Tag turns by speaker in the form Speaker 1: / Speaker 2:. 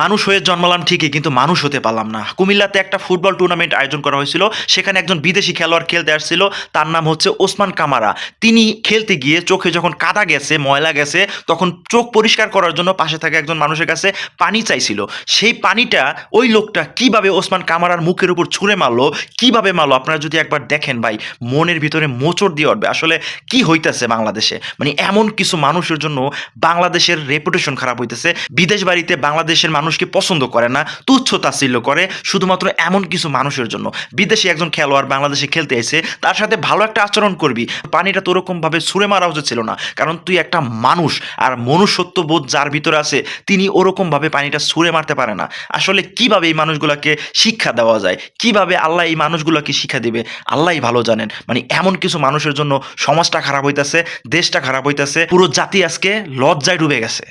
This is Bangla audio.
Speaker 1: মানুষ হয়ে জন্মালাম ঠিকই, কিন্তু মানুষ হতে পারলাম না। কুমিল্লাতে একটা ফুটবল টুর্নামেন্ট আয়োজন করা হয়েছিল। সেখানে একজন বিদেশি খেলোয়াড় খেলতে আসছিল। তার নাম হচ্ছে ওসমান কামারা। তিনি খেলতে গিয়ে চোখে যখন কাদা গেছে, ময়লা গেছে, তখন চোখ পরিষ্কার করার জন্য পাশে থাকা একজন মানুষের কাছে পানি চাইছিল। সেই পানিটা ওই লোকটা কিভাবে ওসমান কামারার মুখের উপর ছুঁড়ে মারলো, কিভাবে মারলো, আপনারা যদি একবার দেখেন ভাই, মনের ভিতরে মোচড় দিয়ে উঠবে। আসলে কি হইতেছে বাংলাদেশে, মানে এমন কিছু মানুষের জন্য বাংলাদেশের রেপুটেশন খারাপ হইতেছে। বিদেশ বাড়িতে বাংলাদেশের মানুষকে পছন্দ করে না, তুচ্ছ তাচ্ছিল্য করে শুধুমাত্র এমন কিছু মানুষের জন্য। বিদেশি একজন খেলোয়াড় বাংলাদেশে খেলতে এসে তার সাথে ভালো একটা আচরণ করবি। পানিটা তো ওরকম ভাবে ছুঁড়ে মারা উচিত ছিল না, কারণ তুই একটা মানুষ, আর মনুষ্যত্ব বোধ যার ভিতরে আছে তিনি ওরকম ভাবে পানিটা ছুঁড়ে মারতে পারে না। আসলে কিভাবে এই মানুষগুলোকে শিক্ষা দেওয়া যায়, কিভাবে আল্লাহ এই মানুষগুলোকে শিক্ষা দিবে, আল্লাহই ভালো জানেন। মানে এমন কিছু মানুষের জন্য সমাজটা খারাপ হইতাছে, দেশটা খারাপ হইতাছে, পুরো জাতি আজকে লজ্জায় ডুবে গেছে।